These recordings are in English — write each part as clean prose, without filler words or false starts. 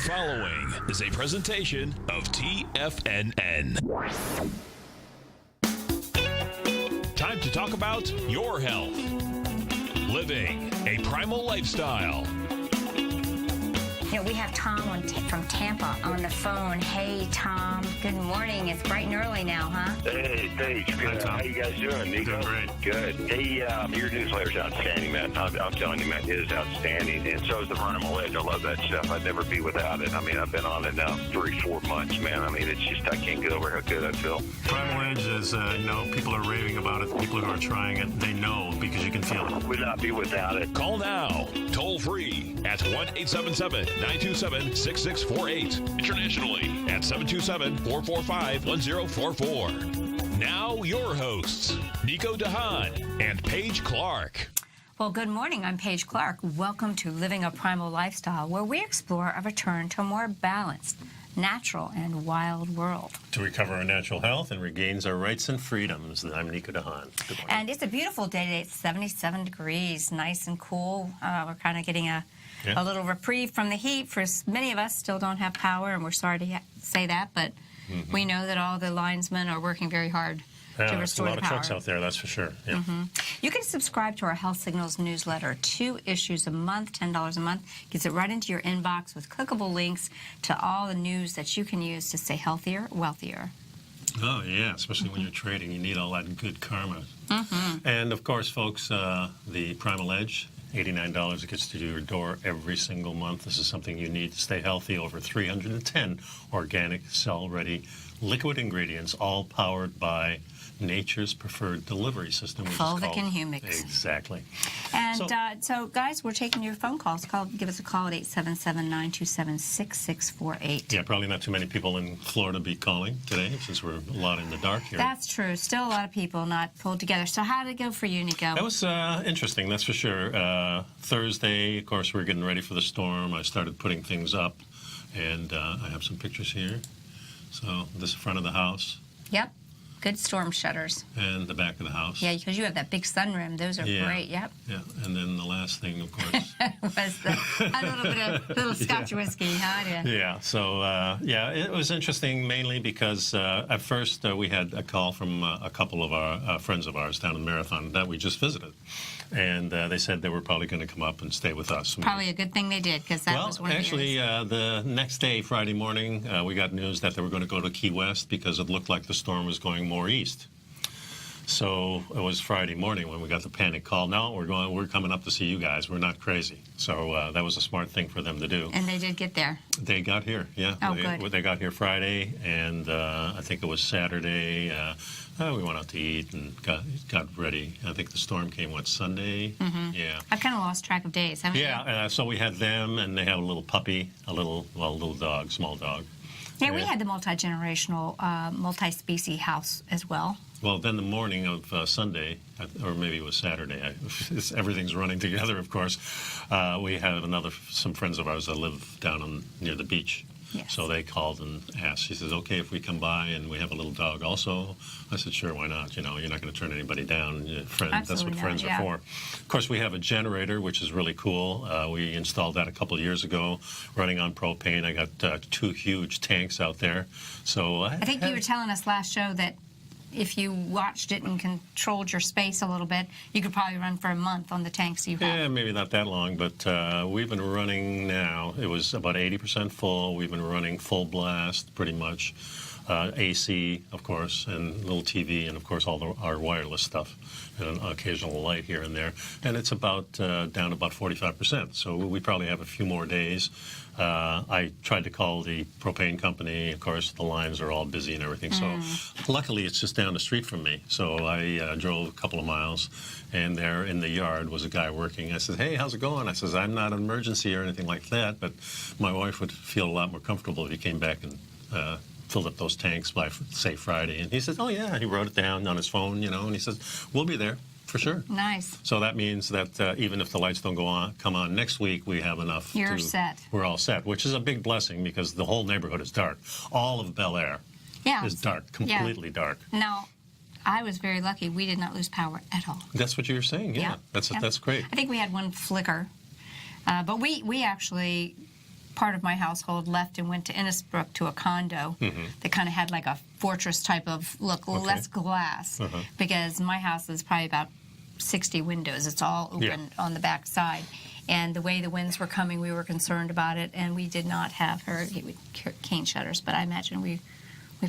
following is a presentation of TFNN. Time to talk about your health. Living a primal lifestyle. You know, we have Tom from Tampa on the phone. Hey, Tom. Good morning. It's bright and early now, huh? Hey, Paige. Good. How you guys doing, Nico? Doing great. Good. Hey, your newsletter's outstanding, man. I'm telling you, man, it is outstanding. And so is the Primal Edge. I love that stuff. I'd never be without it. I mean, I've been on it now 3-4 months, man. I mean, it's just, I can't get over how good I feel. Primal Edge is, people are raving about it. People who are trying it, they know because you can feel it. Would not be without it. Call now, toll free at 1-877-927-6648. Internationally at 727-445-1044. Now your hosts, Nico and Haan and Paige Clarke. Well, good morning. I'm Paige Clarke. Welcome to Living a Primal Lifestyle, where we explore a return to a more balanced, natural, and wild world. To recover our natural health and regains our rights and freedoms. I'm Nico and Haan. Good morning. And it's a beautiful day today. It's 77 degrees, nice and cool. We're kind of getting a little reprieve from the heat. For many of us, still don't have power, and we're sorry to say that, but we know that all the linesmen are working very hard to restore the power. There's a lot of trucks out there, that's for sure. Yeah. You can subscribe to our Health Signals newsletter, 2 issues a month, $10 a month. Gets it right into your inbox with clickable links to all the news that you can use to stay healthier, wealthier. Oh, yeah, especially when you're trading. You need all that good karma. And, of course, folks, the Primal Edge, $89, it gets to your door every single month. This is something you need to stay healthy. Over 310 organic, cell-ready liquid ingredients, all powered by nature's preferred delivery system, which Fulvic is called and Humix. Exactly. And so, guys, we're taking your phone calls. Give us a call at 877-927-6648. Yeah, probably not too many people in Florida be calling today, since we're a lot in the dark here. That's true. Still a lot of people not pulled together. So how did it go for you, Nico? That was interesting, that's for sure. Thursday, of course, we were getting ready for the storm. I started putting things up, and I have some pictures here. So this is the front of the house. Yep. Good storm shutters. And the back of the house. Yeah, because you have that big sunroom. Those are great. Yep. Yeah, and then the last thing, of course, was a little Scotch whiskey, huh? Yeah. So it was interesting mainly because at first we had a call from a couple of our friends of ours down in Marathon that we just visited, and they said they were probably going to come up and stay with us. Probably a good thing they did, because that was one of the actually, the next day, Friday morning, we got news that they were going to go to Key West because it looked like the storm was going more east. So it was Friday morning when we got the panic call. No, we're coming up to see you guys. We're not crazy. So that was a smart thing for them to do. And they did get there. They got here, yeah. Oh, good. They got here Friday, and I think it was Saturday. We went out to eat and got ready. I think the storm came, Sunday? Yeah. I've kind of lost track of days, haven't you? Yeah, so we had them, and they have a little puppy, a little dog, small dog. Yeah, we had the multi-generational, multi-species house as well. Well, then the morning of Sunday, or maybe it was Saturday, everything's running together, of course. We had some friends of ours that live down near the beach. Yes. So they called and asked. She says, okay, if we come by and we have a little dog also. I said, sure, why not? You're not going to turn anybody down. That's what friends are for. Of course, we have a generator, which is really cool. We installed that a couple of years ago, running on propane. I got 2 huge tanks out there. So I think you were telling us last show that if you watched it and controlled your space a little bit, you could probably run for a month on the tanks you have. Yeah, maybe not that long, but we've been running now. It was about 80% full. We've been running full blast, pretty much. AC, of course, and little TV, and, of course, all our wireless stuff, and an occasional light here and there. And it's about down about 45%. So we probably have a few more days. I tried to call the propane company. Of course, the lines are all busy and everything. So luckily, it's just down the street from me. So I drove a couple of miles, and there in the yard was a guy working. I said, hey, how's it going? I says, I'm not an emergency or anything like that, but my wife would feel a lot more comfortable if he came back and filled up those tanks by, say, Friday. And he says, oh, yeah. He wrote it down on his phone, and he says, we'll be there. For sure. Nice. So that means that even if the lights don't come on next week, we have enough. You're set. We're all set, which is a big blessing because the whole neighborhood is dark. All of Bel Air is dark, completely dark. Now, I was very lucky. We did not lose power at all. That's what you were saying, yeah. That's great. I think we had one flicker. But we actually part of my household left and went to Innisbrook to a condo that kind of had like a fortress type of look, less glass, because my house is probably about 60 windows. It's all open on the back side. And the way the winds were coming, we were concerned about it, and we did not have hurricane shutters, but I imagine we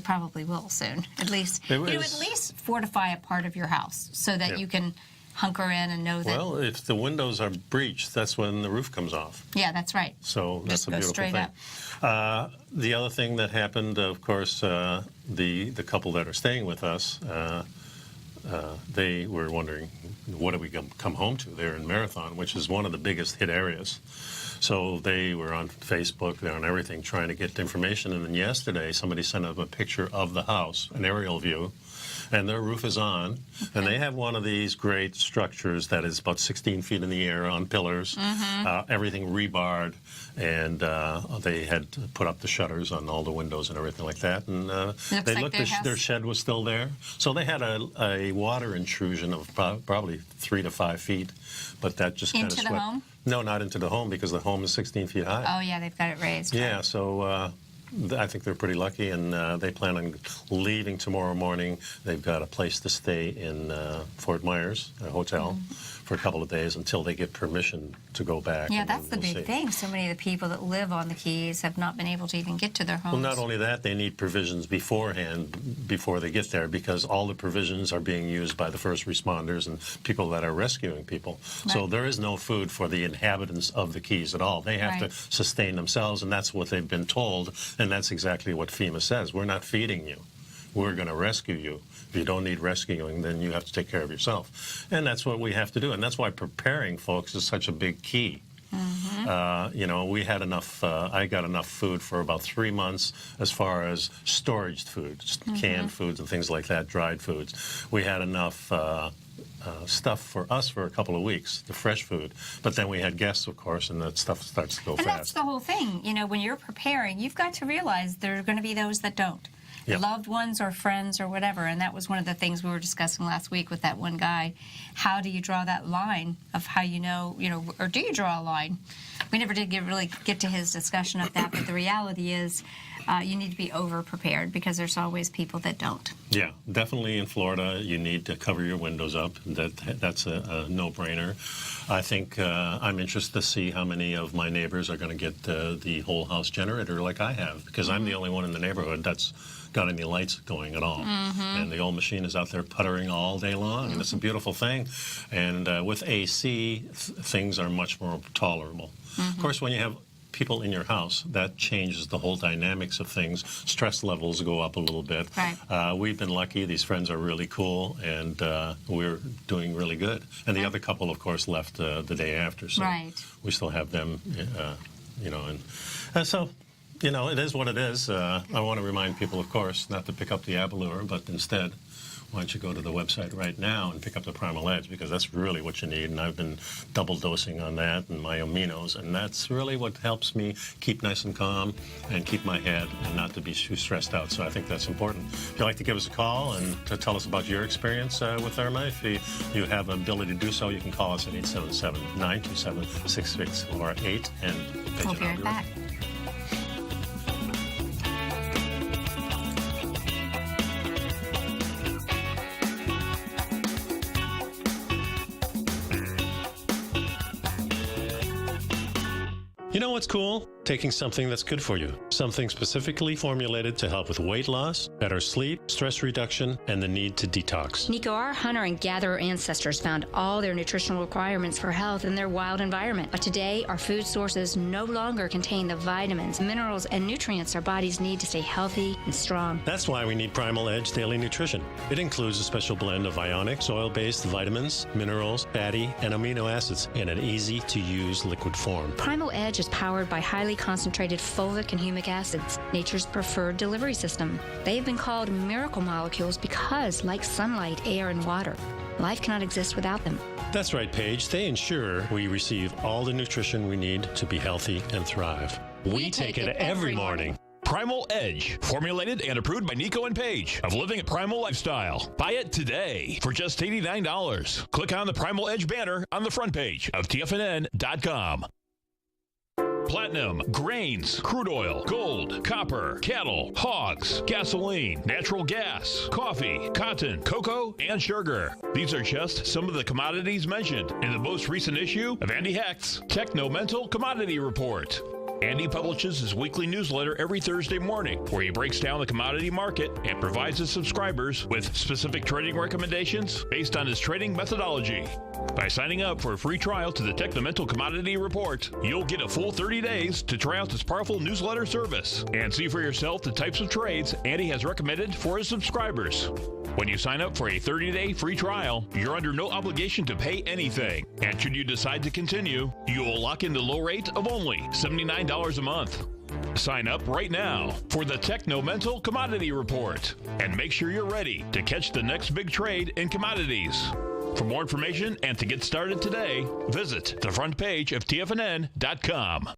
probably will soon. At least, at least fortify a part of your house so that you can hunker in and know that. Well, if the windows are breached, that's when the roof comes off. Yeah, that's right. So that's just a beautiful straight thing. Up. The other thing that happened, of course, the couple that are staying with us, they were wondering, what do we come home to? They're in Marathon, which is one of the biggest hit areas. So they were on Facebook, they're on everything, trying to get information. And then yesterday, somebody sent up a picture of the house, an aerial view, and their roof is on. And they have one of these great structures that is about 16 feet in the air on pillars, everything rebarred. And they had put up the shutters on all the windows and everything like that. And they looked, their shed was still there. So they had a water intrusion of probably 3 to 5 feet, but that just kind of swept. Into the home? No, not into the home, because the home is 16 feet high. Oh, yeah, they've got it raised. Yeah, so I think they're pretty lucky, and they plan on leaving tomorrow morning. They've got a place to stay in Fort Myers, a hotel, for a couple of days until they get permission to go back. Yeah, that's the big thing. So many of the people that live on the Keys have not been able to even get to their homes. Well, not only that, they need provisions beforehand, before they get there, because all the provisions are being used by the first responders and people that are rescuing people. Right. So there is no food for the inhabitants of the Keys at all. They have to sustain themselves, and that's what they've been told, and that's exactly what FEMA says. We're not feeding you. We're going to rescue you. If you don't need rescuing, then you have to take care of yourself. And that's what we have to do. And that's why preparing folks is such a big key. You know, we had enough, I got enough food for about 3 months as far as storage food, canned foods and things like that, dried foods. We had enough stuff for us for a couple of weeks, the fresh food. But then we had guests, of course, and that stuff starts to go fast. And that's the whole thing. You know, when you're preparing, you've got to realize there are going to be those that don't. Yep. Loved ones or friends or whatever, and that was one of the things we were discussing last week with that one guy. How do you draw that line of how you know, or do you draw a line? We never did really get to his discussion of that, but the reality is you need to be over-prepared because there's always people that don't. Yeah, definitely in Florida, you need to cover your windows up. That's a no-brainer. I think I'm interested to see how many of my neighbors are going to get the whole house generator like I have, because I'm the only one in the neighborhood that's got any lights going at all. And the old machine is out there puttering all day long, and it's a beautiful thing. And with AC, things are much more tolerable. Of course, when you have people in your house, that changes the whole dynamics of things. Stress levels go up a little bit. Right. We've been lucky. These friends are really cool, and we're doing really good. And the other couple, of course, left the day after, so we still have them, you know. And so, you know, it is what it is. I want to remind people, of course, not to pick up the Abalure, but instead, why don't you go to the website right now and pick up the Primal Edge, because that's really what you need. And I've been double dosing on that and my aminos, and that's really what helps me keep nice and calm and keep my head and not to be too stressed out. So I think that's important. If you'd like to give us a call and to tell us about your experience with Irma, if you have an ability to do so, you can call us at 877-927-6648. And we'll be right back. You know what's cool? Taking something that's good for you. Something specifically formulated to help with weight loss, better sleep, stress reduction, and the need to detox. Nico, our hunter and gatherer ancestors found all their nutritional requirements for health in their wild environment. But today, our food sources no longer contain the vitamins, minerals, and nutrients our bodies need to stay healthy and strong. That's why we need Primal Edge Daily Nutrition. It includes a special blend of ionic, soil-based vitamins, minerals, fatty, and amino acids in an easy-to-use liquid form. Primal Edge is powered by highly concentrated fulvic and humic acids, nature's preferred delivery system. They've been called miracle molecules because, like sunlight, air, and water, life cannot exist without them. That's right, Paige. They ensure we receive all the nutrition we need to be healthy and thrive. We take it every morning. Primal Edge, formulated and approved by Nico and Paige of Living a Primal Lifestyle. Buy it today for just $89. Click on the Primal Edge banner on the front page of TFNN.com. platinum, grains, crude oil, gold, copper, cattle, hogs, gasoline, natural gas, coffee, cotton, cocoa, and sugar. These are just some of the commodities mentioned in the most recent issue of Andy Hecht's Techno-Mental Commodity Report. Andy publishes his weekly newsletter every Thursday morning, where he breaks down the commodity market and provides his subscribers with specific trading recommendations based on his trading methodology. By signing up for a free trial to the Techno-Mental Commodity Report, you'll get a full 30 days to try out this powerful newsletter service and see for yourself the types of trades Andy has recommended for his subscribers. When you sign up for a 30-day free trial, you're under no obligation to pay anything. And should you decide to continue, you will lock in the low rate of only $79 a month. Sign up right now for the Techno-Mental Commodity Report and make sure you're ready to catch the next big trade in commodities. For more information and to get started today, visit the front page of TFNN.com.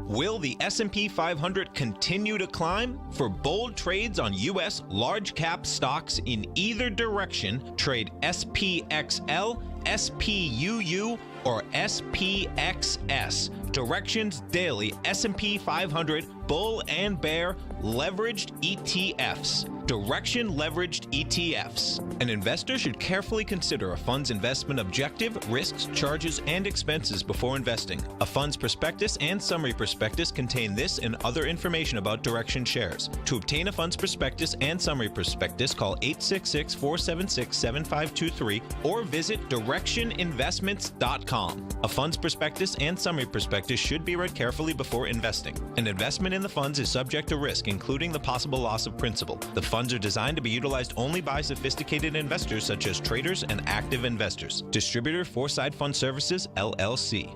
Will the S&P 500 continue to climb? For bold trades on U.S. large-cap stocks in either direction, trade SPXL, SPUU, or SPXS. Directions Daily S&P 500 Bull and Bear Leveraged ETFs. Direction Leveraged ETFs. An investor should carefully consider a fund's investment objective, risks, charges, and expenses before investing. A fund's prospectus and summary prospectus contain this and other information about Direction shares. To obtain a fund's prospectus and summary prospectus, call 866-476-7523 or visit directioninvestments.com. A fund's prospectus and summary prospectus should be read carefully before investing. An investment in the funds is subject to risk, including the possible loss of principal. The funds are designed to be utilized only by sophisticated investors such as traders and active investors. Distributor Foreside Fund Services, LLC.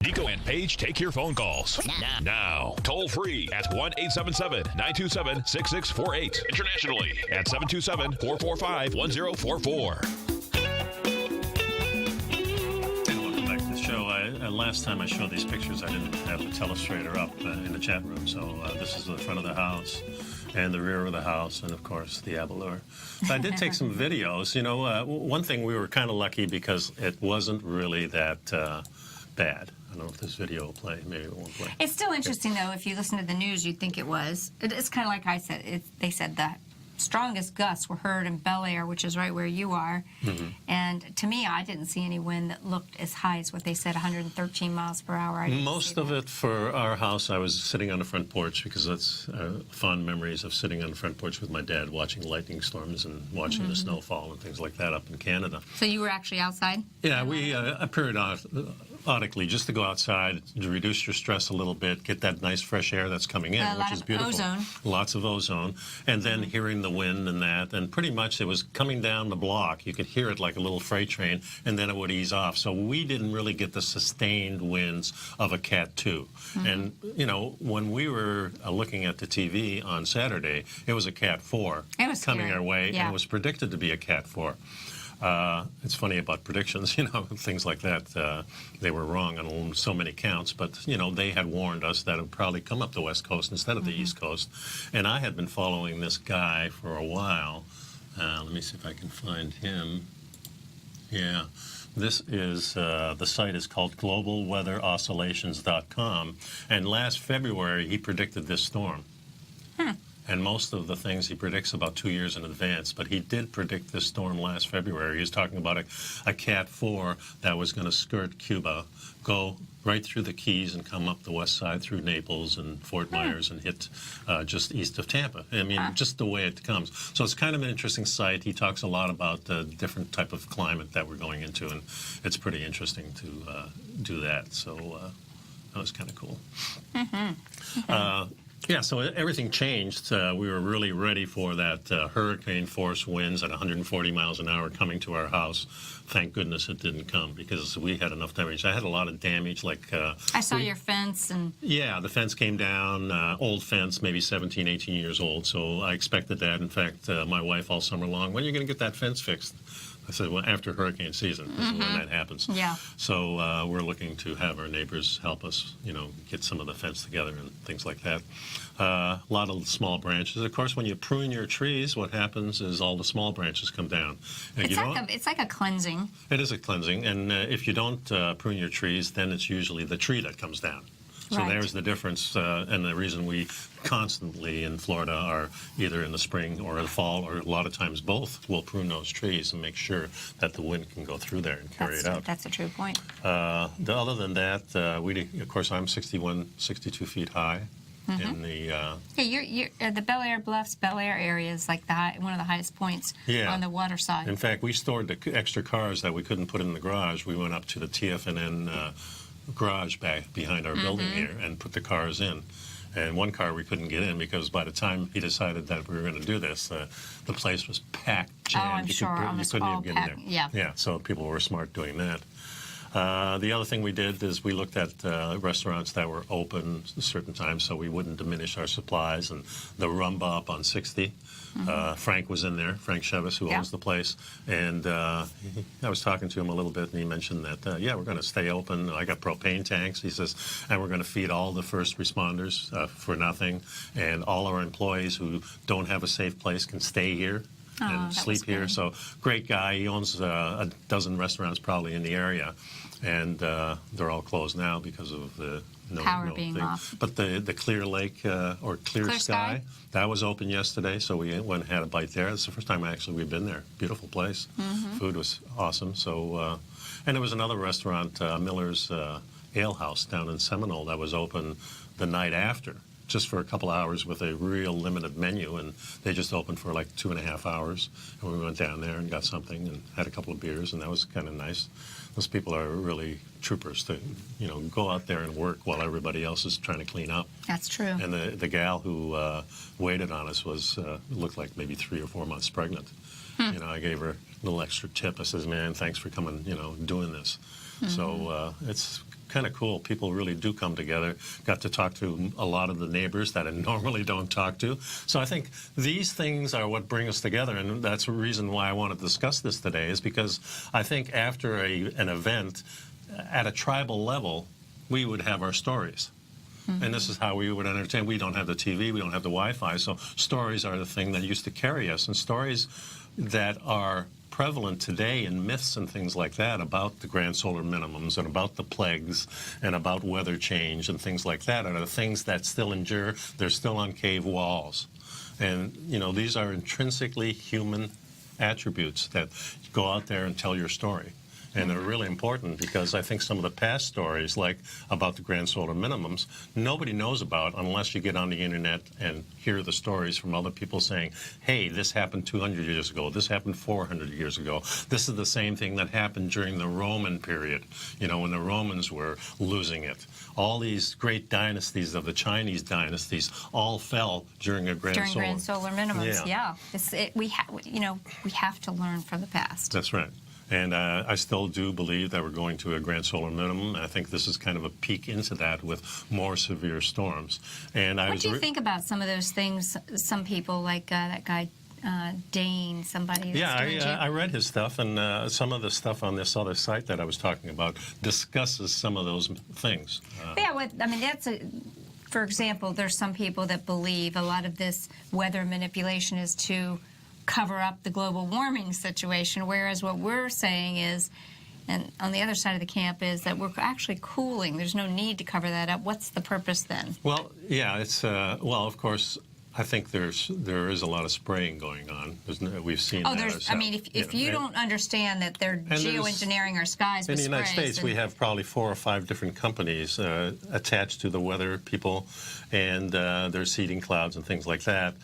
Nico and Paige take your phone calls now. Toll free at 1-877-927-6648. Internationally at 727-445-1044. Last time I showed these pictures, I didn't have the telestrator up in the chat room, so this is the front of the house and the rear of the house, and of course the Avalor. So I did take some videos. You know, one thing, we were kind of lucky because it wasn't really that bad. I don't know if this video will play. Maybe it won't play. It's still interesting, though. If you listen to the news, you'd think it was. It's kind of like I said. They said that strongest gusts were heard in Bel Air, which is right where you are. Mm-hmm. And to me, I didn't see any wind that looked as high as what they said, 113 miles per hour. Most of it for our house, I was sitting on the front porch because that's fond memories of sitting on the front porch with my dad watching lightning storms and watching the snowfall and things like that up in Canada. So you were actually outside? Yeah, we periodically, just to go outside, to reduce your stress a little bit, get that nice fresh air that's coming in, which is beautiful. Ozone. Lots of ozone. And then hearing the wind and that, and pretty much it was coming down the block. You could hear it like a little freight train, and then it would ease off. So we didn't really get the sustained winds of a Cat 2. Mm-hmm. And, you know, when we were looking at the TV on Saturday, it was a Cat 4 coming our way, and it was predicted to be a Cat 4. It's funny about predictions, you know, things like that. They were wrong on so many counts, but, you know, they had warned us that it would probably come up the West Coast instead of the East Coast. And I had been following this guy for a while. Let me see if I can find him. Yeah. This is, the site is called globalweatheroscillations.com. And last February, he predicted this storm. And most of the things he predicts about 2 years in advance. But he did predict this storm last February. He was talking about a Cat 4 that was going to skirt Cuba, go right through the Keys and come up the west side through Naples and Fort Myers and hit just east of Tampa. I mean, just the way it comes. So it's kind of an interesting site. He talks a lot about the different type of climate that we're going into, and it's pretty interesting to do that. So that was kind of cool. Yeah, so everything changed. We were really ready for that hurricane force winds at 140 miles an hour coming to our house. Thank goodness it didn't come, because we had enough damage. I had a lot of damage. Like I saw your fence. Yeah, the fence came down, old fence, maybe 17, 18 years old. So I expected that. In fact, my wife all summer long, when are you going to get that fence fixed? I said, well, after hurricane season is when that happens. Yeah. So we're looking to have our neighbors help us, get some of the fence together and things like that. A lot of small branches. Of course, when you prune your trees, what happens is all the small branches come down. And It's like a cleansing. It is a cleansing, and if you don't prune your trees, then it's usually the tree that comes down. So Right. there's the difference, and the reason we constantly in Florida are either in the spring or the fall, or a lot of times both, will prune those trees and make sure that the wind can go through there and carry it out. That's a true point. Other than that, of course, I'm 62 feet high. In the you're the Bel Air Bluffs, Bel Air area is like one of the highest points on the water side. In fact, we stored the extra cars that we couldn't put in the garage. We went up to the TFNN garage back behind our building here and put the cars in. And one car we couldn't get in because by the time he decided that we were going to do this, the place was packed, jammed. I'm sure. You couldn't even get in there. Yeah. Yeah, so people were smart doing that. The other thing we did is we looked at restaurants that were open at certain times so we wouldn't diminish our supplies. And the Rumba up on 60, Frank was in there, Frank Chevis, who owns the place. And I was talking to him a little bit, and he mentioned that, we're going to stay open. I got propane tanks, he says, and we're going to feed all the first responders for nothing. And all our employees who don't have a safe place can stay here and sleep here. So great guy. He owns a dozen restaurants probably in the area, and they're all closed now because of the power being off. But the Clear Lake or Clear Sky, that was open yesterday, so we went and had a bite there. It's the first time we've been there. Beautiful place. Food was awesome. So and there was another restaurant, Miller's Ale House down in Seminole, that was open the night after, just for a couple hours with a real limited menu, and they just opened for like 2.5 hours. And we went down there and got something and had a couple of beers, and that was kind of nice. Those people are really troopers to, go out there and work while everybody else is trying to clean up. That's true. And the gal who waited on us looked like maybe 3 or 4 months pregnant. I gave her a little extra tip. I says, man, thanks for coming, doing this. So it's kind of cool. People really do come together. Got to talk to a lot of the neighbors that I normally don't talk to. So I think these things are what bring us together, and that's the reason why I want to discuss this today, is because I think after an event at a tribal level, we would have our stories. And this is how we would entertain. We don't have the TV, we don't have the Wi-Fi, so stories are the thing that used to carry us, and stories that are prevalent today in myths and things like that about the grand solar minimums and about the plagues and about weather change and things like that are the things that still endure. They're still on cave walls. And, these are intrinsically human attributes that go out there and tell your story. And they're really important because I think some of the past stories, like about the grand solar minimums, nobody knows about unless you get on the internet and hear the stories from other people saying, hey, this happened 200 years ago, this happened 400 years ago. This is the same thing that happened during the Roman period, when the Romans were losing it. All these great dynasties of the Chinese dynasties all fell during a grand solar minimums. Yeah. We have to learn from the past. That's right. And I still do believe that we're going to a grand solar minimum. I think this is kind of a peek into that with more severe storms. And what do you think about some of those things? Some people, like that guy Dane, somebody. That's I read his stuff, and some of the stuff on this other site that I was talking about discusses some of those things. For example, there's some people that believe a lot of this weather manipulation is to cover up the global warming situation, whereas what we're saying is, and on the other side of the camp, is that we're actually cooling. There's no need to cover that up. What's the purpose then? Well, yeah, it's of course, I think there is a lot of spraying going on. We've seen that ourselves. If you don't understand that they're geoengineering our skies with in the United States, we have probably 4 or 5 different companies attached to the weather people, and their seeding clouds and things like that.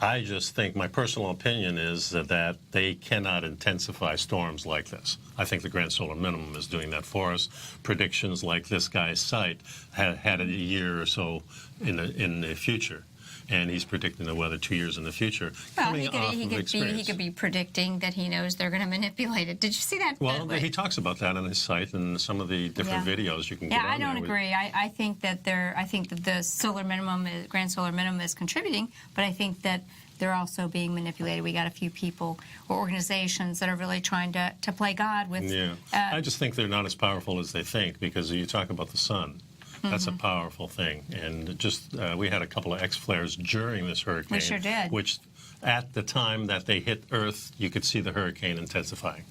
I just think, my personal opinion is that they cannot intensify storms like this. I think the grand solar minimum is doing that for us. Predictions like this guy's site had a year or so in the future. And he's predicting the weather 2 years in the future. Well, he could be predicting that he knows they're going to manipulate it. Did you see that? Well, he talks about that on his site and some of the different videos you can get on there. Yeah, I don't agree. I think that the solar minimum, grand solar minimum, is contributing, but I think that they're also being manipulated. We got a few people or organizations that are really trying to play God with. Yeah, I just think they're not as powerful as they think, because you talk about the sun. That's a powerful thing. And just we had a couple of X-flares during this hurricane. We sure did. Which, at the time that they hit Earth, you could see the hurricane intensifying.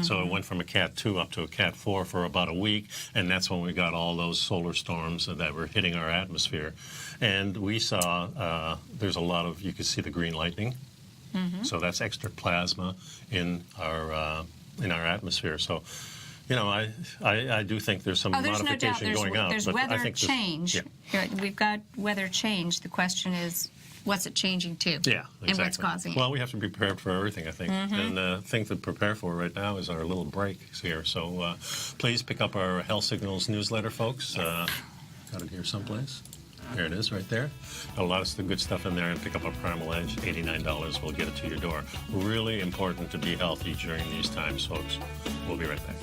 So it went from a Cat 2 up to a Cat 4 for about a week, and that's when we got all those solar storms that were hitting our atmosphere. And we saw there's a lot of, you could see the green lightning. So that's extra plasma in our atmosphere. So, you know, I do think there's some modification going out. There's weather change. We've got weather change. The question is, what's it changing to? Yeah, exactly. And what's causing it? Well, we have to be prepared for everything, I think. And the thing to prepare for right now is our little break here. So please pick up our Health Signals newsletter, folks. Got it here someplace. There it is right there. Got a lot of good stuff in there, and pick up a Primal Edge, $89. We'll get it to your door. Really important to be healthy during these times, folks. We'll be right back.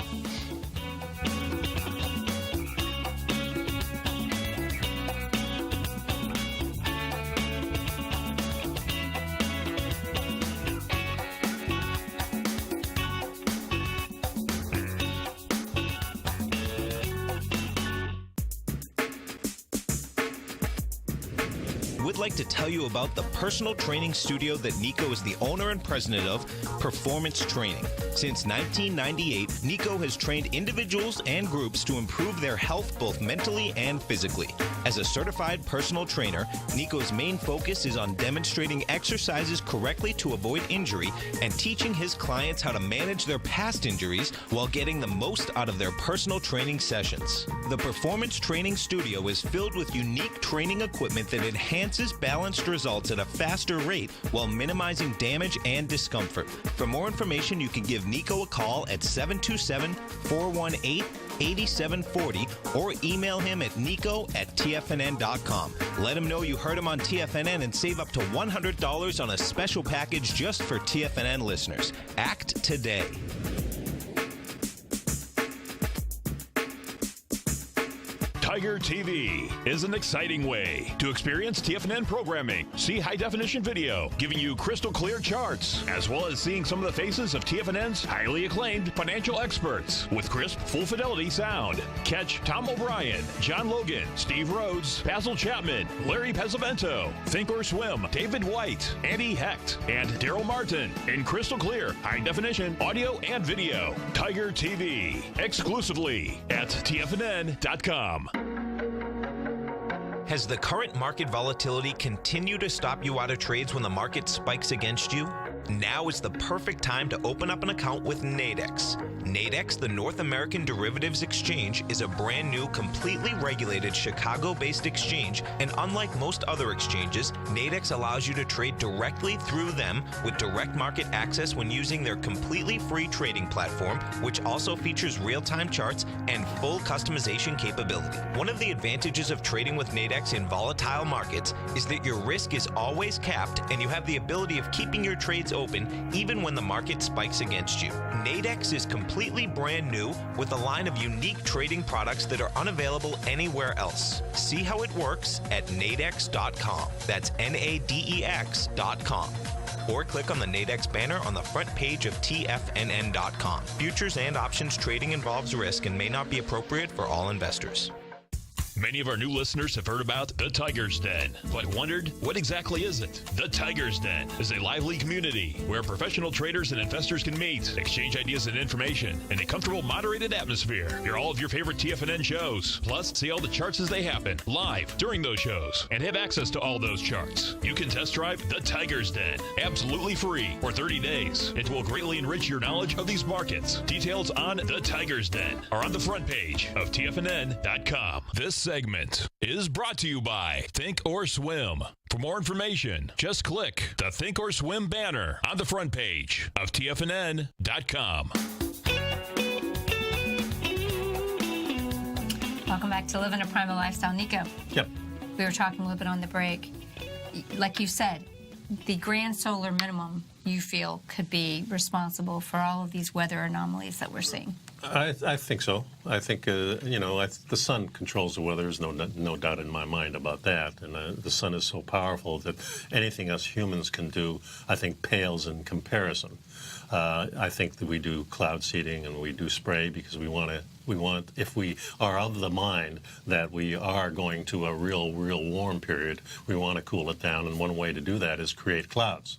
We'd like to tell you about the personal training studio that Nico is the owner and president of, Performance Training. Since 1998, Nico has trained individuals and groups to improve their health both mentally and physically. As a certified personal trainer, Nico's main focus is on demonstrating exercises correctly to avoid injury and teaching his clients how to manage their past injuries while getting the most out of their personal training sessions. The Performance Training Studio is filled with unique training equipment that enhances balanced results at a faster rate while minimizing damage and discomfort. For more information, you can give Nico a call at 727-418-8740 or email him at nico@tfnn.com. Let him know you heard him on TFNN and save up to $100 on a special package just for TFNN listeners. Act today. Tiger TV is an exciting way to experience TFNN programming. See high-definition video, giving you crystal clear charts, as well as seeing some of the faces of TFNN's highly acclaimed financial experts with crisp, full-fidelity sound. Catch Tom O'Brien, John Logan, Steve Rhodes, Basil Chapman, Larry Pesavento, Think or Swim, David White, Andy Hecht, and Daryl Martin in crystal clear, high-definition audio and video. Tiger TV, exclusively at TFNN.com. Has the current market volatility continued to stop you out of trades when the market spikes against you? Now is the perfect time to open up an account with Nadex. Nadex, the North American Derivatives Exchange, is a brand new, completely regulated Chicago-based exchange, and unlike most other exchanges, Nadex allows you to trade directly through them with direct market access when using their completely free trading platform, which also features real-time charts and full customization capability. One of the advantages of trading with Nadex in volatile markets is that your risk is always capped and you have the ability of keeping your trades open even when the market spikes against you. Nadex is completely brand new with a line of unique trading products that are unavailable anywhere else. See how it works at nadex.com. That's NADEX.com. Or click on the Nadex banner on the front page of TFNN.com. Futures and options trading involves risk and may not be appropriate for all investors. Many of our new listeners have heard about the Tiger's Den, but wondered, what exactly is it? The Tiger's Den is a lively community where professional traders and investors can meet, exchange ideas and information in a comfortable, moderated atmosphere. Hear all of your favorite TFNN shows, plus see all the charts as they happen live during those shows, and have access to all those charts. You can test drive the Tiger's Den absolutely free for 30 days. It will greatly enrich your knowledge of these markets. Details on the Tiger's Den are on the front page of TFNN.com. This segment is brought to you by Think or Swim. For more information, just click the Think or Swim banner on the front page of TFNN.com. Welcome back to Living a Primal Lifestyle. Nico. Yep. We were talking a little bit on the break. Like you said, the grand solar minimum you feel could be responsible for all of these weather anomalies that we're seeing? I think so. I think, the sun controls the weather. There's no doubt in my mind about that. And the sun is so powerful that anything us humans can do, I think, pales in comparison. I think that we do cloud seeding and we do spray because we want, if we are of the mind that we are going to a real warm period, we want to cool it down. And one way to do that is create clouds.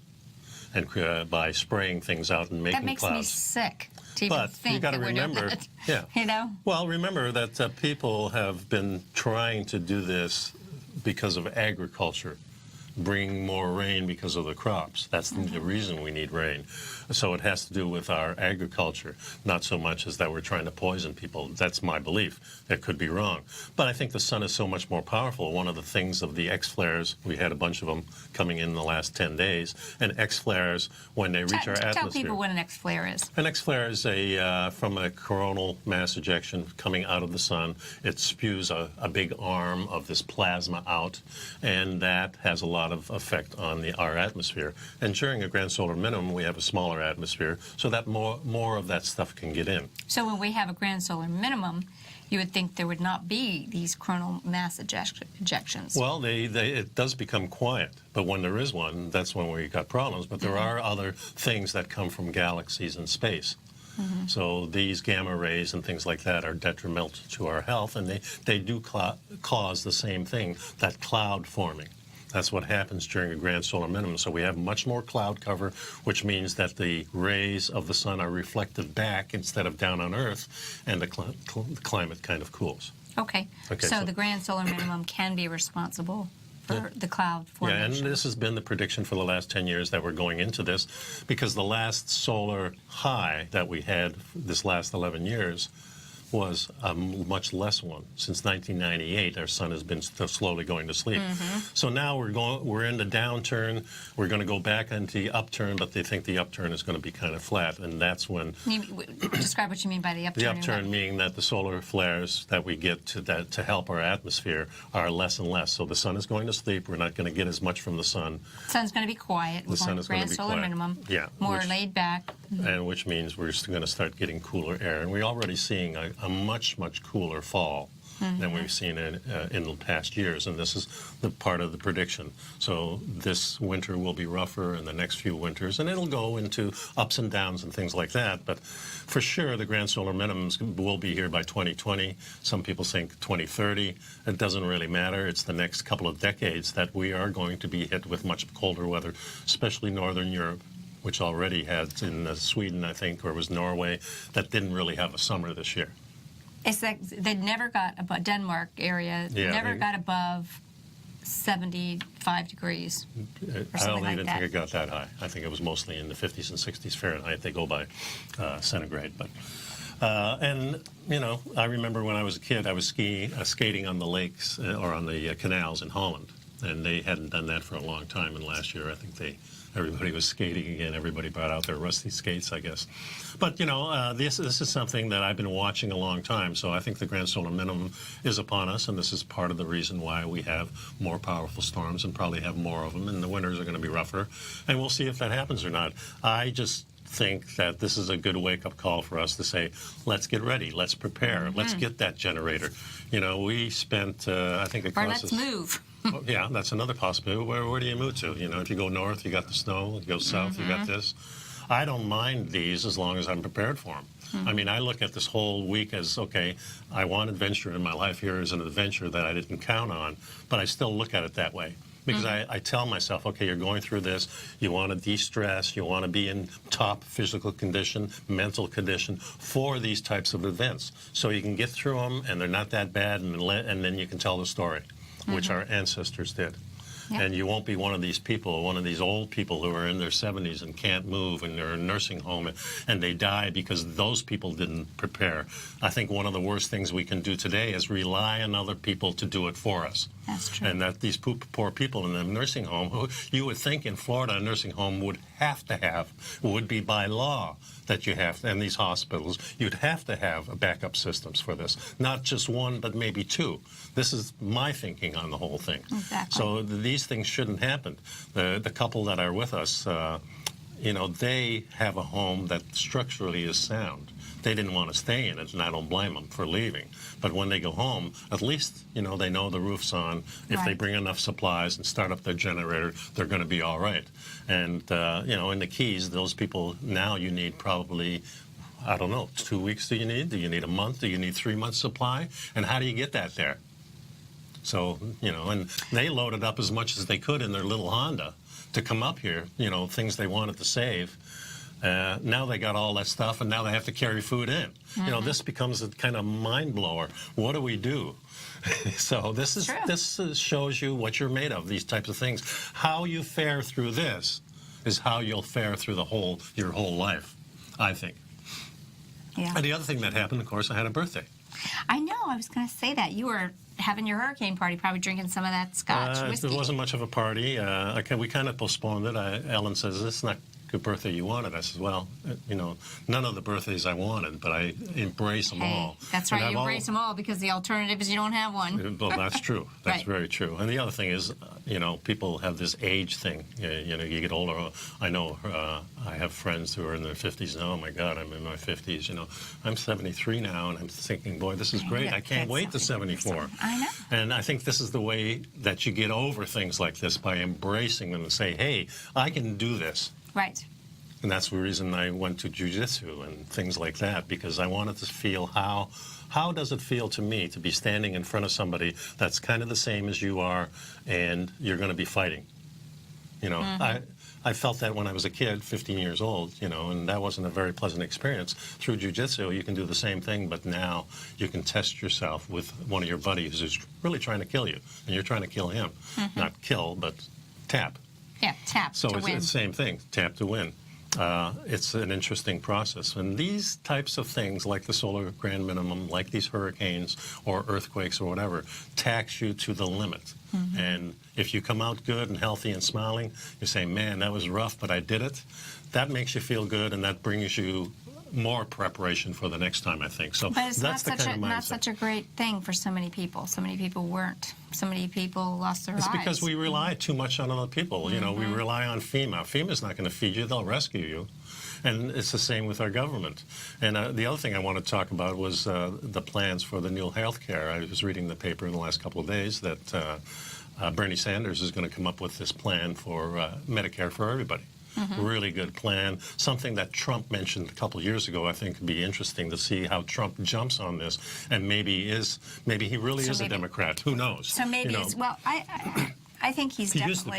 And by spraying things out and making clouds. That makes me sick to even think you got to that remember, we're doing that. yeah. You know? Well, remember that people have been trying to do this because of agriculture, bring more rain because of the crops. That's the reason we need rain. So it has to do with our agriculture, not so much as that we're trying to poison people. That's my belief. That could be wrong. But I think the sun is so much more powerful. One of the things of the X-flares, we had a bunch of them coming in the last 10 days, and X-flares, when they reach our atmosphere. Tell people what an X-flare is. An X-flare is from a coronal mass ejection coming out of the sun. It spews a big arm of this plasma out, and that has a lot of effect on our atmosphere. And during a grand solar minimum, we have a smaller atmosphere, so that more of that stuff can get in. So when we have a grand solar minimum, you would think there would not be these coronal mass ejections. Well, it does become quiet, but when there is one, that's when we got problems. But there are other things that come from galaxies and space. So these gamma rays and things like that are detrimental to our health, and they do cause the same thing, that cloud forming. That's what happens during a grand solar minimum. So we have much more cloud cover, which means that the rays of the sun are reflected back instead of down on Earth, and the climate kind of cools. Okay. So the grand solar minimum can be responsible for the cloud formation. Yeah, and this has been the prediction for the last 10 years that we're going into this, because the last solar high that we had this last 11 years was a much less one. Since 1998, our sun has been slowly going to sleep. So now we're in the downturn. We're going to go back into the upturn, but they think the upturn is going to be kind of flat, and that's when. Describe what you mean by the upturn. The upturn meaning that the solar flares that we get to help our atmosphere are less and less. So the sun is going to sleep. We're not going to get as much from the sun. The sun's going to be quiet. The sun is going to be solar quiet. minimum. Yeah, more laid back. And which means we're going to start getting cooler air, and we're already seeing a much cooler fall than we've seen in the past years, and this is the part of the prediction. So this winter will be rougher in the next few winters, and it'll go into ups and downs and things like that. But for sure, the grand solar minimums will be here by 2020. Some people think 2030. It doesn't really matter. It's the next couple of decades that we are going to be hit with much colder weather, especially Northern Europe, which already had in Sweden, I think, or it was Norway, that didn't really have a summer this year. It's like they never got above Denmark area. Never got above 75 degrees. I don't even think it got that high. I think it was mostly in the 50s and 60s Fahrenheit. They go by centigrade, but. And I remember when I was a kid, I was skating on the lakes or on the canals in Holland, and they hadn't done that for a long time. And last year, I think everybody was skating again. Everybody brought out their rusty skates, I guess. But, this is something that I've been watching a long time. So I think the grand solar minimum is upon us, and this is part of the reason why we have more powerful storms and probably have more of them, and the winters are going to be rougher. And we'll see if that happens or not. I just think that this is a good wake-up call for us to say, let's get ready, let's prepare, let's get that generator. We spent, I think it cost us... Or let's move. Yeah, that's another possibility. Where do you move to? If you go north, you got the snow. You go south, you got this. I don't mind these as long as I'm prepared for them. I mean, I look at this whole week as, okay, I want adventure in my life. Here is an adventure that I didn't count on, but I still look at it that way. Because I tell myself, okay, you're going through this, you want to de-stress, you want to be in top physical condition, mental condition for these types of events. So you can get through them, and they're not that bad, and then you can tell the story, which our ancestors did. Yep. And you won't be one of these people, one of these old people who are in their 70s and can't move, and they're in a nursing home, and they die because those people didn't prepare. I think one of the worst things we can do today is rely on other people to do it for us. That's true. And that these poor people in the nursing home, who you would think in Florida a nursing home would be by law that you have, and these hospitals, you'd have to have backup systems for this. Not just one, but maybe two. This is my thinking on the whole thing. Exactly. So these things shouldn't happen. The couple that are with us, they have a home that structurally is sound. They didn't want to stay in it, and I don't blame them for leaving. But when they go home, at least, they know the roof's on. If they bring enough supplies and start up their generator, they're going to be all right. And, in the Keys, those people, now you need probably, I don't know, 2 weeks do you need? Do you need a month? Do you need 3 months supply? And how do you get that there? So, and they loaded up as much as they could in their little Honda to come up here, things they wanted to save. Now they got all that stuff, and now they have to carry food in. This becomes a kind of mind blower. What do we do? So this shows you what you're made of, these types of things. How you fare through this is how you'll fare through your whole life, I think. Yeah. And the other thing that happened, of course, I had a birthday. I know. I was going to say that. You were having your hurricane party, probably drinking some of that scotch whiskey. It wasn't much of a party. We kind of postponed it. Ellen says, "This is not the birthday you wanted." I said, "Well, none of the birthdays I wanted, but I embrace them all." That's right. You embrace them all, because the alternative is you don't have one. Well, that's true. That's very true. And the other thing is, people have this age thing. You get older. I know I have friends who are in their 50s, and oh my God, I'm in my 50s. I'm 73 now, and I'm thinking, boy, this is great. I can't wait to 74. I know. And I think this is the way that you get over things like this, by embracing them and say, hey, I can do this. Right. And that's the reason I went to jiu-jitsu and things like that, because I wanted to feel how does it feel to me to be standing in front of somebody that's kind of the same as you are, and you're going to be fighting. I felt that when I was a kid, 15 years old, and that wasn't a very pleasant experience. Through jiu-jitsu, you can do the same thing, but now you can test yourself with one of your buddies who's really trying to kill you, and you're trying to kill him. Not kill, but tap. Yeah, tap to win. So it's the same thing, tap to win. It's an interesting process. And these types of things, like the solar grand minimum, like these hurricanes or earthquakes or whatever, tax you to the limit. And if you come out good and healthy and smiling, you say, man, that was rough, but I did it. That makes you feel good, and that brings you more preparation for the next time, I think. So but it's that's the kind of mindset. Not such a great thing for so many people. So many people weren't. So many people lost their lives. It's because we rely too much on other people. We rely on FEMA. FEMA's not going to feed you. They'll rescue you. And it's the same with our government. And the other thing I want to talk about was the plans for the new health care. I was reading the paper in the last couple of days that Bernie Sanders is going to come up with this plan for Medicare for everybody. Really good plan. Something that Trump mentioned a couple of years ago. I think would be interesting to see how Trump jumps on this, and maybe he really is a Democrat. Who knows? So maybe it's, well, I think he's definitely. Used to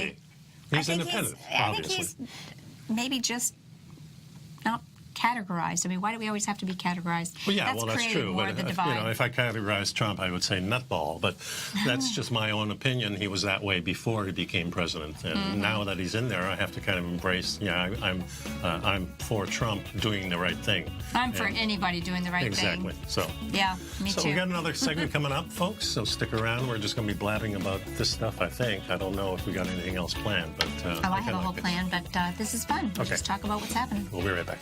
be. He's independent, obviously. I think he's maybe just not categorized. I mean, why do we always have to be categorized? Well, yeah, that's true. But if I categorized Trump, I would say nutball. But that's just my own opinion. He was that way before he became president, and now that he's in there, I have to kind of embrace. Yeah, I'm for Trump doing the right thing. I'm for anybody doing the right thing. Exactly. So yeah, me too. So we got another segment coming up, folks. So stick around. We're just going to be blabbing about this stuff. I think. I don't know if we got anything else planned, but I have a whole plan. But this is fun. We'll just talk about what's happening. We'll be right back.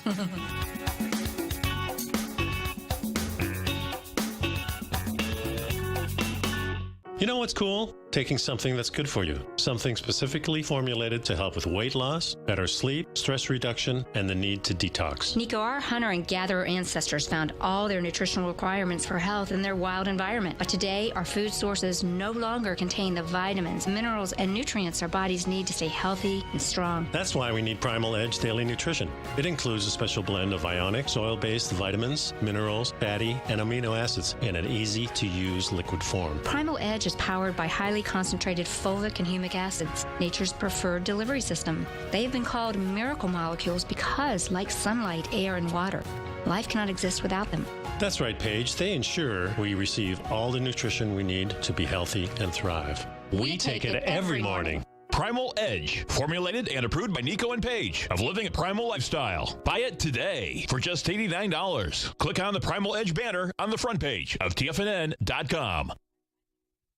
You know what's cool? Taking something that's good for you. Something specifically formulated to help with weight loss, better sleep, stress reduction, and the need to detox. Nico, our hunter and gatherer ancestors found all their nutritional requirements for health in their wild environment. But today, our food sources no longer contain the vitamins, minerals, and nutrients our bodies need to stay healthy and strong. That's why we need Primal Edge Daily Nutrition. It includes a special blend of ionic, oil-based vitamins, minerals, fatty, and amino acids in an easy-to-use liquid form. Primal Edge is powered by highly concentrated fulvic and humic acids, nature's preferred delivery system. They have been called miracle molecules because, like sunlight, air, and water, life cannot exist without them. That's right, Paige. They ensure we receive all the nutrition we need to be healthy and thrive. We take it every morning. Primal Edge, formulated and approved by Nico and Paige of Living a Primal Lifestyle. Buy it today for just $89. Click on the Primal Edge banner on the front page of TFNN.com.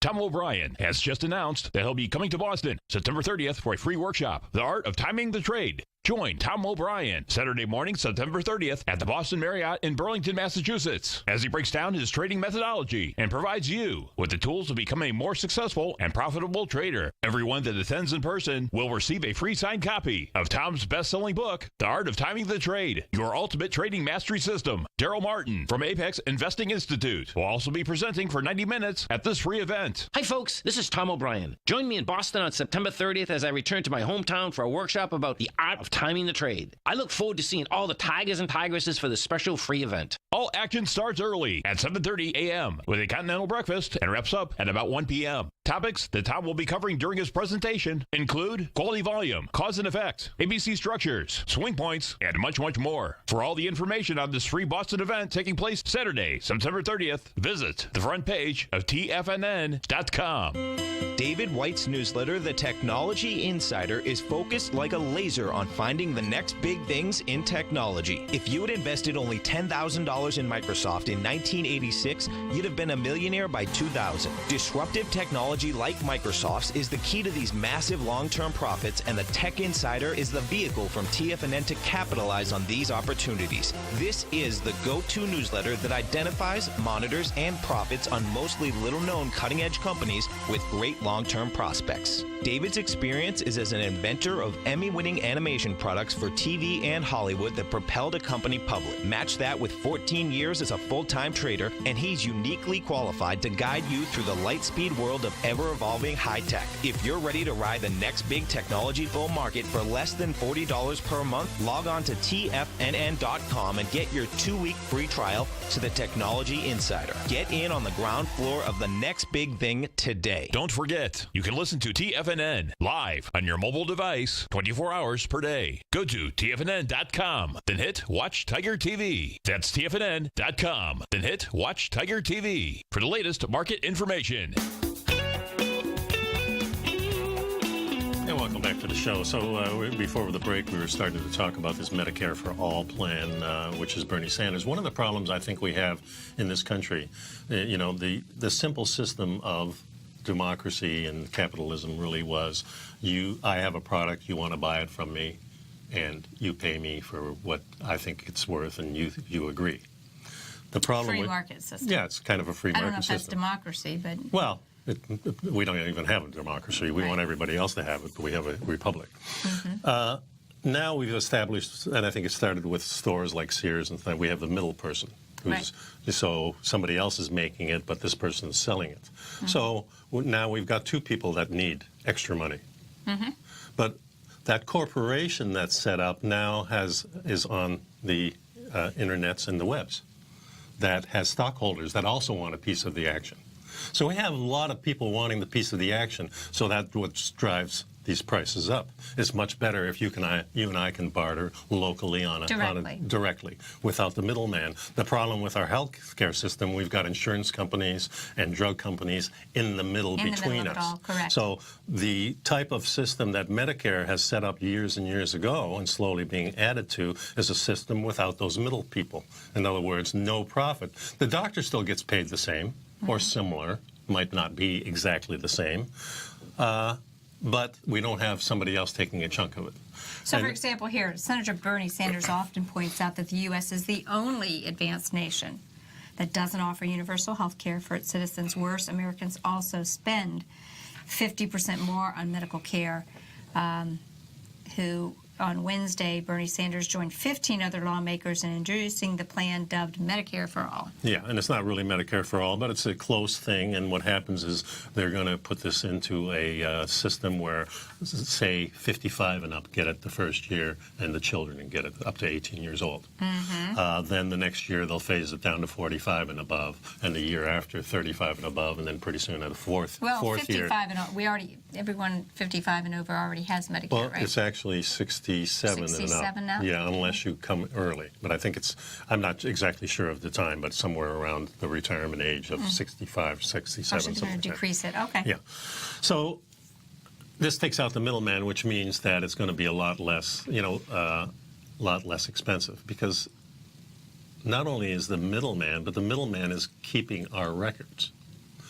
Tom O'Brien has just announced that he'll be coming to Boston September 30th for a free workshop, The Art of Timing the Trade. Join Tom O'Brien Saturday morning, September 30th at the Boston Marriott in Burlington, Massachusetts, as he breaks down his trading methodology and provides you with the tools to become a more successful and profitable trader. Everyone that attends in person will receive a free signed copy of Tom's best-selling book, The Art of Timing the Trade, Your Ultimate Trading Mastery System. Daryl Martin from Apex Investing Institute will also be presenting for 90 minutes at this free event. Hi folks, this is Tom O'Brien. Join me in Boston on September 30th as I return to my hometown for a workshop about the art of timing the trade. I look forward to seeing all the tigers and tigresses for this special free event. All action starts early at 7:30 a.m. with a continental breakfast and wraps up at about 1 p.m. Topics that Tom will be covering during his presentation include quality volume, cause and effect, ABC structures, swing points, and much, much more. For all the information on this free Boston event taking place Saturday, September 30th, visit the front page of TFNN.com. David White's newsletter, The Technology Insider, is focused like a laser on finding the next big things in technology. If you had invested only $10,000 in Microsoft in 1986, you'd have been a millionaire by 2000. Disruptive technology like Microsoft's is the key to these massive long-term profits, and the Tech Insider is the vehicle from TFNN to capitalize on these opportunities. This is the go-to newsletter that identifies, monitors, and profits on mostly little-known cutting-edge companies with great long-term prospects. David's experience is as an inventor of Emmy-winning animation products for TV and Hollywood that propelled a company public. Match that with 14 years as a full-time trader, and he's uniquely qualified to guide you through the light-speed world of ever-evolving high-tech. If you're ready to ride the next big technology bull market for less than $40 per month, log on to TFNN.com and get your 2-week free trial to the Technology Insider. Get in on the ground floor of the next big thing today. Don't forget, you can listen to TFNN live on your mobile device 24 hours per day. Go to TFNN.com, then hit Watch Tiger TV. That's TFNN.com, then hit Watch Tiger TV for the latest market information. And welcome back to the show. So before the break, we were starting to talk about this Medicare for All plan, which is Bernie Sanders. One of the problems I think we have in this country, the simple system of democracy and capitalism really was, I have a product, you want to buy it from me, and you pay me for what I think it's worth, and you agree. The problem free market system. Yeah, it's kind of a free market system. I don't know if that's democracy, but... Well, we don't even have a democracy. We want everybody else to have it, but we have a republic. Mm-hmm. Now we've established, and I think it started with stores like Sears and things, we have the middle person. So somebody else is making it, but this person is selling it. Mm-hmm. So now we've got two people that need extra money. Mm-hmm. But that corporation that's set up now is on the internets and the webs that has stockholders that also want a piece of the action. So we have a lot of people wanting the piece of the action, so that's what drives these prices up. It's much better if you and I can barter locally directly without the middleman. The problem with our health care system, we've got insurance companies and drug companies in the middle between us. All, correct. So the type of system that Medicare has set up years and years ago and slowly being added to is a system without those middle people. In other words, no profit. The doctor still gets paid the same or similar, might not be exactly the same. But we don't have somebody else taking a chunk of it. So, for example, here, Senator Bernie Sanders often points out that the U.S. is the only advanced nation that doesn't offer universal health care for its citizens. Worse, Americans also spend 50% more on medical care. On Wednesday, Bernie Sanders joined 15 other lawmakers in introducing the plan dubbed Medicare for All. Yeah, and it's not really Medicare for All, but it's a close thing. And what happens is they're going to put this into a system where, say, 55 and up get it the first year, and the children get it up to 18 years old. Mm-hmm. Then the next year they'll phase it down to 45 and above, and the year after 35 and above, and then pretty soon at the fourth year. Well, 55 and over, everyone 55 and over already has Medicare, well, right? It's actually 67 and up. Now? Yeah, unless you come early. But I think I'm not exactly sure of the time, but somewhere around the retirement age of 65, 67, something like to decrease it. Okay. Yeah. So this takes out the middleman, which means that it's going to be a lot less expensive, because not only is the middleman, but the middleman is keeping our records.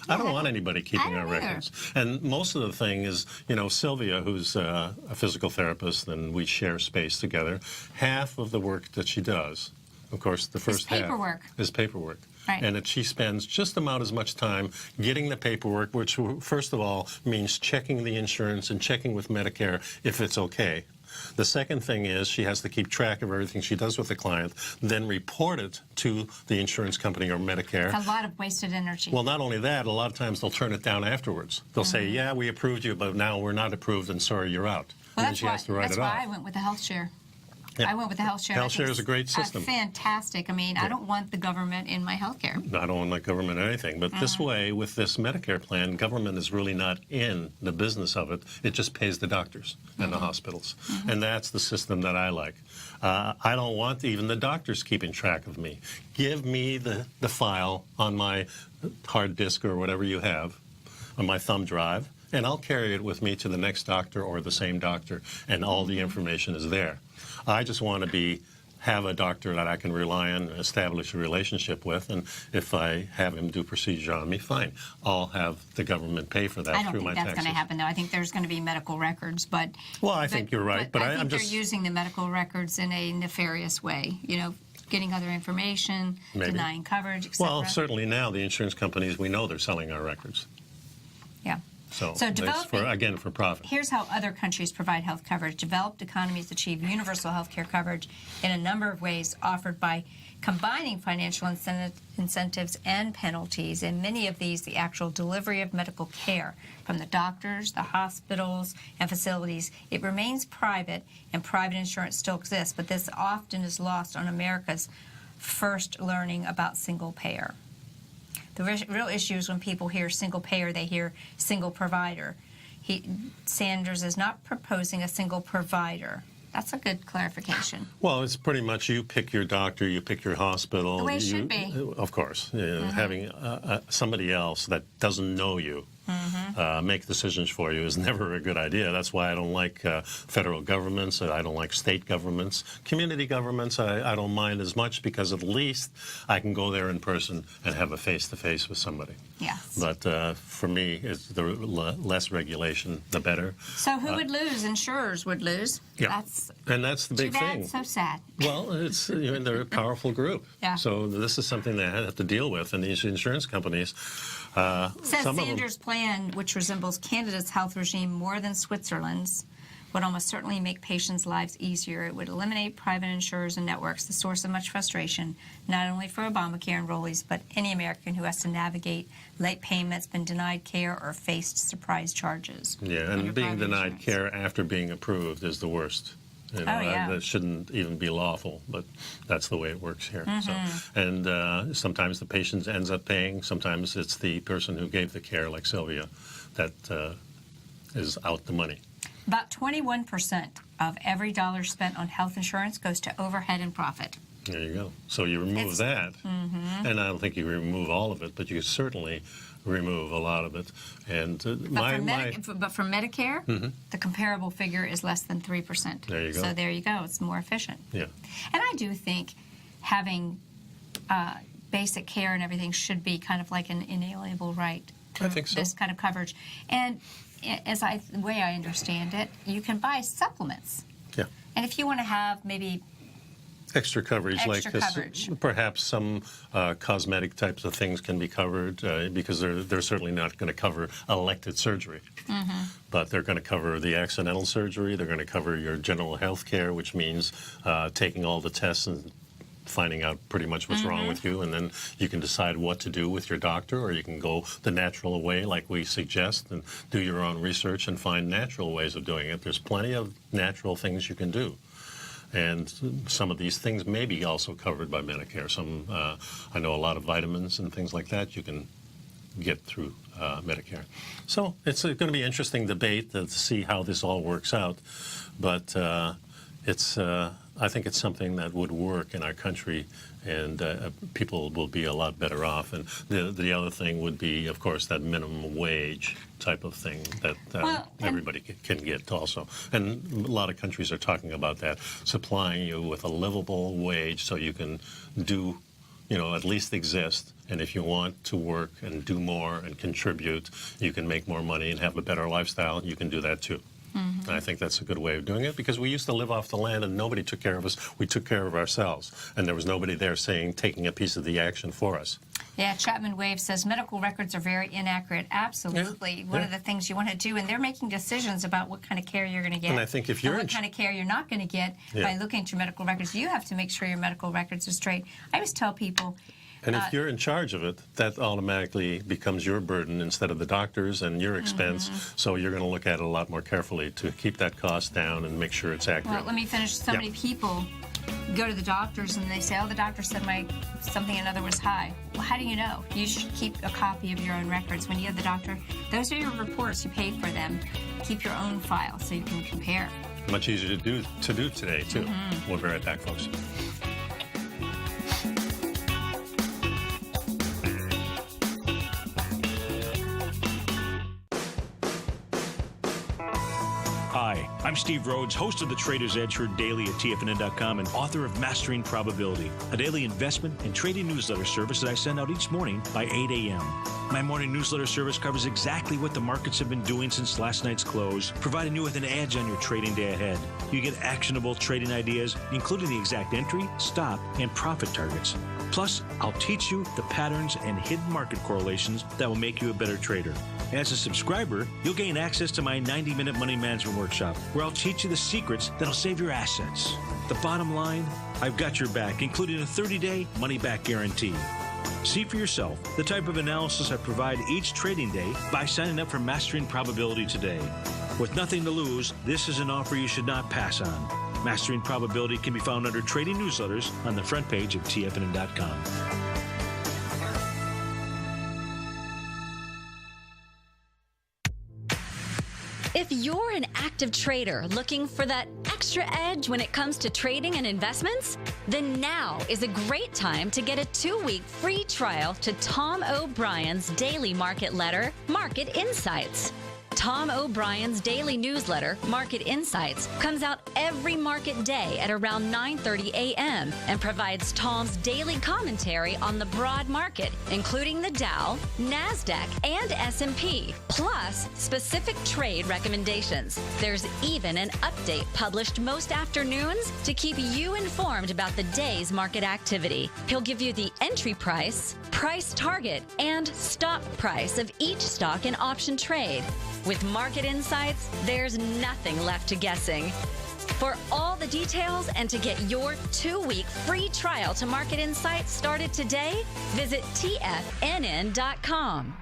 I don't want anybody keeping our records. And most of the thing is, you know, Sylvia, who's a physical therapist, and we share space together, half of the work that she does, of course, the first half is paperwork. Right. And that she spends just about as much time getting the paperwork, which first of all means checking the insurance and checking with Medicare if it's okay. The second thing is she has to keep track of everything she does with the client, then report it to the insurance company or Medicare. It's a lot of wasted energy. Well, not only that, a lot of times they'll turn it down afterwards. They'll say, yeah, we approved you, but now we're not approved, and sorry, you're out. Well, and then she has to write it off. That's why I went with the health share. Yeah. I went with the health share. Health share is a great system. Fantastic. I mean, I don't want the government in my health care. I don't want my government or anything. But this way, with this Medicare plan, government is really not in the business of it. It just pays the doctors and the hospitals. And that's the system that I like. I don't want even the doctors keeping track of me. Give me the file on my hard disk or whatever you have, on my thumb drive, and I'll carry it with me to the next doctor or the same doctor, and all the information is there. I just want to have a doctor that I can rely on and establish a relationship with, and if I have him do procedure on me, fine. I'll have the government pay for that through my taxes. I don't think that's going to happen, though. I think there's going to be medical records, but... Well, I think you're right, but I think I'm just... they're using the medical records in a nefarious way, you know, getting other information, denying coverage, etc. Well, certainly now the insurance companies, we know they're selling our records. Yeah. So developing, again, for profit. Here's how other countries provide health coverage. Developed economies achieve universal health care coverage in a number of ways offered by combining financial incentives and penalties. In many of these, the actual delivery of medical care from the doctors, the hospitals, and facilities, it remains private, and private insurance still exists, but this often is lost on America's first learning about single payer. The real issue is when people hear single payer, they hear single provider. Sanders is not proposing a single provider. That's a good clarification. Well, it's pretty much you pick your doctor, you pick your hospital. The way it should be. Of course. Having somebody else that doesn't know you make decisions for you is never a good idea. That's why I don't like federal governments. I don't like state governments. Community governments, I don't mind as much because at least I can go there in person and have a face-to-face with somebody. Yes. But for me, the less regulation, the better. So who would lose? Insurers would lose. Yeah. That's the big thing. Too bad, so sad. Well, it's they're a powerful group. Yeah. So this is something they have to deal with, and these insurance companies. Says Sanders' plan, which resembles Canada's health regime more than Switzerland's, would almost certainly make patients' lives easier. It would eliminate private insurers and networks, the source of much frustration, not only for Obamacare enrollees, but any American who has to navigate late payments, been denied care, or faced surprise charges. Yeah, and being denied care after being approved is the worst. That shouldn't even be lawful, but that's the way it works here. So, and sometimes the patient ends up paying. Sometimes it's the person who gave the care, like Sylvia, that is out the money. About 21% of every dollar spent on health insurance goes to overhead and profit. There you go. So you remove that, and I don't think you remove all of it, but you certainly remove a lot of it. And but for Medicare, the comparable figure is less than 3%. There you go. So there you go. It's more efficient. Yeah. And I do think having basic care and everything should be kind of like an inalienable right to I think so. this kind of coverage. And the way I understand it, you can buy supplements. Yeah. And if you want to have maybe extra coverage extra like coverage. this. Perhaps some cosmetic types of things can be covered because they're certainly not going to cover elective surgery. But they're going to cover the accidental surgery. They're going to cover your general health care, which means taking all the tests and finding out pretty much what's wrong with you, and then you can decide what to do with your doctor, or you can go the natural way like we suggest and do your own research and find natural ways of doing it. There's plenty of natural things you can do. And some of these things may be also covered by Medicare. Some, I know a lot of vitamins and things like that you can get through Medicare. So it's going to be an interesting debate to see how this all works out. But I think it's something that would work in our country, and people will be a lot better off. And the other thing would be, of course, that minimum wage type of thing that everybody can get also. And a lot of countries are talking about that, supplying you with a livable wage so you can do at least exist. And if you want to work and do more and contribute, you can make more money and have a better lifestyle, you can do that too. And I think that's a good way of doing it, because we used to live off the land and nobody took care of us. We took care of ourselves, and there was nobody there taking a piece of the action for us. Yeah, Chapman Wave says medical records are very inaccurate. Absolutely. Yeah. One of the things you want to do, and they're making decisions about what kind of care you're going to get. And I think if you're what kind of care you're not going to get by looking at your medical records. You have to make sure your medical records are straight. I always tell people, and if you're in charge of it, that automatically becomes your burden instead of the doctor's and your expense. So you're going to look at it a lot more carefully to keep that cost down and make sure it's accurate. well, let me finish. So many people go to the doctors and they say, oh, the doctor said something or another was high. Well, how do you know? You should keep a copy of your own records. When you have the doctor, those are your reports. You paid for them. Keep your own file so you can compare. Much easier to do today, too. We'll be right back, folks. Hi, I'm Steve Rhodes, host of the Trader's Edge, heard daily at TFNN.com and author of Mastering Probability, a daily investment and trading newsletter service that I send out each morning by 8 a.m. My morning newsletter service covers exactly what the markets have been doing since last night's close, providing you with an edge on your trading day ahead. You get actionable trading ideas, including the exact entry, stop, and profit targets. Plus, I'll teach you the patterns and hidden market correlations that will make you a better trader. As a subscriber, you'll gain access to my 90-minute money management workshop, where I'll teach you the secrets that'll save your assets. The bottom line, I've got your back, including a 30-day money-back guarantee. See for yourself the type of analysis I provide each trading day by signing up for Mastering Probability today. With nothing to lose, this is an offer you should not pass on. Mastering Probability can be found under Trading Newsletters on the front page of TFNN.com. If you're an active trader looking for that extra edge when it comes to trading and investments, then now is a great time to get a 2-week free trial to Tom O'Brien's daily market letter, Market Insights. Tom O'Brien's daily newsletter, Market Insights, comes out every market day at around 9:30 a.m. and provides Tom's daily commentary on the broad market, including the Dow, NASDAQ, and S&P, plus specific trade recommendations. There's even an update published most afternoons to keep you informed about the day's market activity. He'll give you the entry price, price target, and stop price of each stock and option trade. With Market Insights, there's nothing left to guessing. For all the details and to get your 2-week free trial to Market Insights started today, visit TFNN.com.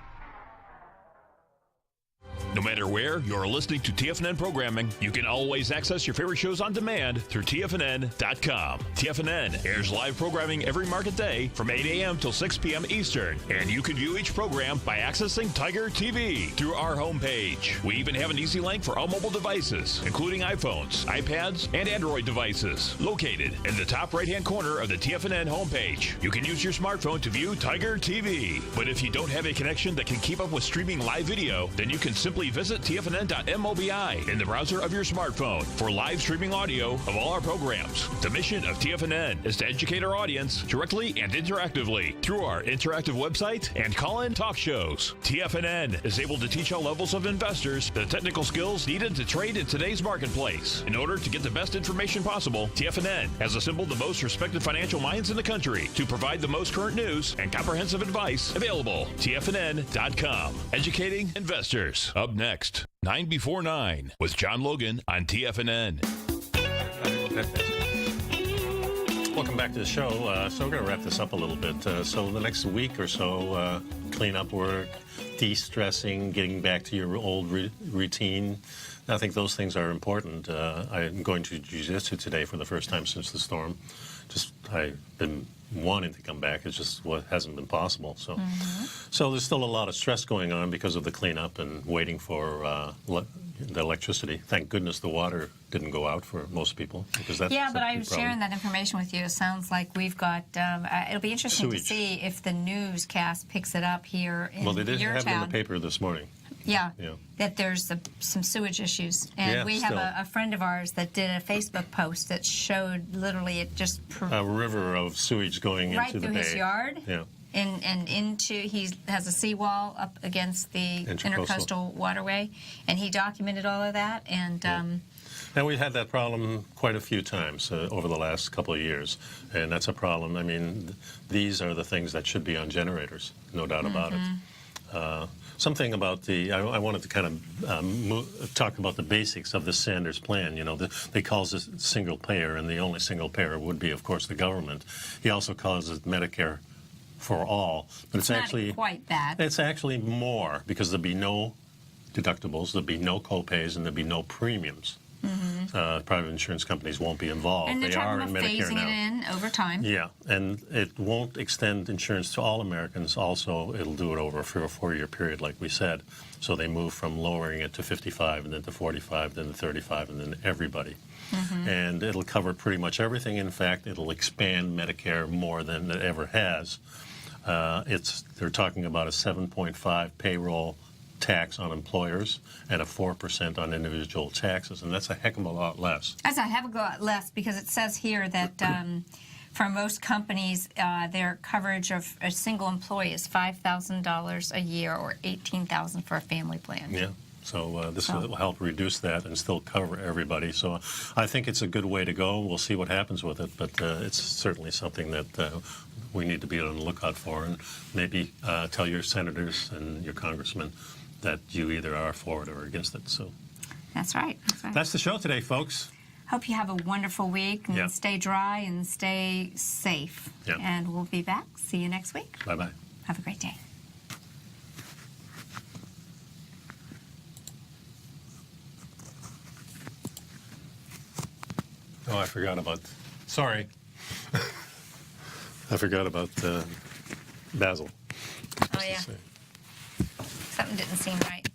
No matter where you're listening to TFNN programming, you can always access your favorite shows on demand through TFNN.com. TFNN airs live programming every market day from 8 a.m. till 6 p.m. Eastern, and you can view each program by accessing Tiger TV through our homepage. We even have an easy link for all mobile devices, including iPhones, iPads, and Android devices, located in the top right-hand corner of the TFNN homepage. You can use your smartphone to view Tiger TV, but if you don't have a connection that can keep up with streaming live video, then you can simply visit TFNN.mobi in the browser of your smartphone for live streaming audio of all our programs. The mission of TFNN is to educate our audience directly and interactively through our interactive website and call-in talk shows. TFNN is able to teach all levels of investors the technical skills needed to trade in today's marketplace. In order to get the best information possible, TFNN has assembled the most respected financial minds in the country to provide the most current news and comprehensive advice available. TFNN.com. Educating investors. Up next, 9 before 9 with John Logan on TFNN. Welcome back to the show. So we're going to wrap this up a little bit. So the next week or so, cleanup work, de-stressing, getting back to your old routine. I think those things are important. I'm going to jiu-jitsu today for the first time since the storm. I've been wanting to come back. It's just what hasn't been possible. So, so there's still a lot of stress going on because of the cleanup and waiting for the electricity. Thank goodness the water didn't go out for most people, because that's but I was sharing that information with you. It sounds like we've got. It'll be interesting to see if the newscast picks it up here in your town. Well, they did have it in the paper this morning. that there's some sewage issues. And we have a friend of ours that did a Facebook post that showed literally it just... a river of sewage going right into the bay. Right through his yard. Yeah. And into, he has a seawall up against the intercoastal waterway, and he documented all of that. And and we've had that problem quite a few times over the last couple of years, and that's a problem. I mean, these are the things that should be on generators, no doubt about it. Something about I wanted to kind of talk about the basics of the Sanders plan. You know, they calls it single payer, and the only single payer would be, of course, the government. He also calls it Medicare for all, but it's actually not quite that. It's actually more, because there'll be no deductibles, there'll be no co-pays, and there'll be no premiums. Private insurance companies won't be involved. And they are in about Medicare phasing now. it in over time. Yeah, and it won't extend insurance to all Americans. Also, it'll do it over a 3 or 4 year period, like we said. So they move from lowering it to 55, and then to 45, then to 35, and then everybody. And it'll cover pretty much everything. In fact, it'll expand Medicare more than it ever has. They're talking about a 7.5 payroll tax on employers and a 4% on individual taxes, and that's a heck of a lot less. That's a heck of a lot less, because it says here that for most companies, their coverage of a single employee is $5,000 a year, or $18,000 for a family plan. Yeah. So this will help reduce that and still cover everybody. So I think it's a good way to go. We'll see what happens with it, but it's certainly something that we need to be on the lookout for, and maybe tell your senators and your congressmen that you either are for it or against it. So that's right. That's the show today, folks. Hope you have a wonderful week, and stay dry and stay safe. And we'll be back. See you next week. Bye-bye. Have a great day. Oh, I forgot about... Sorry. I forgot about Basil. Oh, yeah. Something didn't seem right.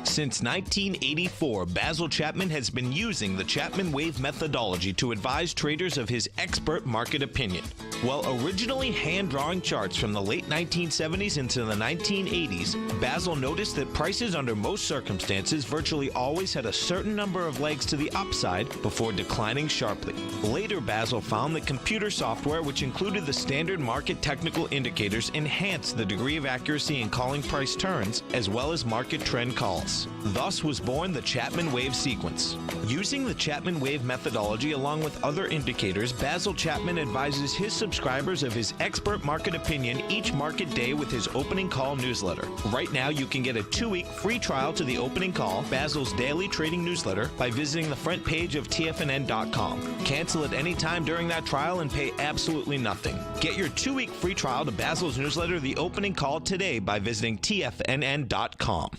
Since 1984, Basil Chapman has been using the Chapman Wave methodology to advise traders of his expert market opinion. While originally hand-drawing charts from the late 1970s into the 1980s, Basil noticed that prices under most circumstances virtually always had a certain number of legs to the upside before declining sharply. Later, Basil found that computer software, which included the standard market technical indicators, enhanced the degree of accuracy in calling price turns, as well as market trend calls. Thus was born the Chapman Wave sequence. Using the Chapman Wave methodology along with other indicators, Basil Chapman advises his subscribers of his expert market opinion each market day with his opening call newsletter. Right now, you can get a 2-week free trial to the opening call, Basil's daily trading newsletter, by visiting the front page of TFNN.com. Cancel at any time during that trial and pay absolutely nothing. Get your 2-week free trial to Basil's newsletter, The Opening Call, today by visiting TFNN.com.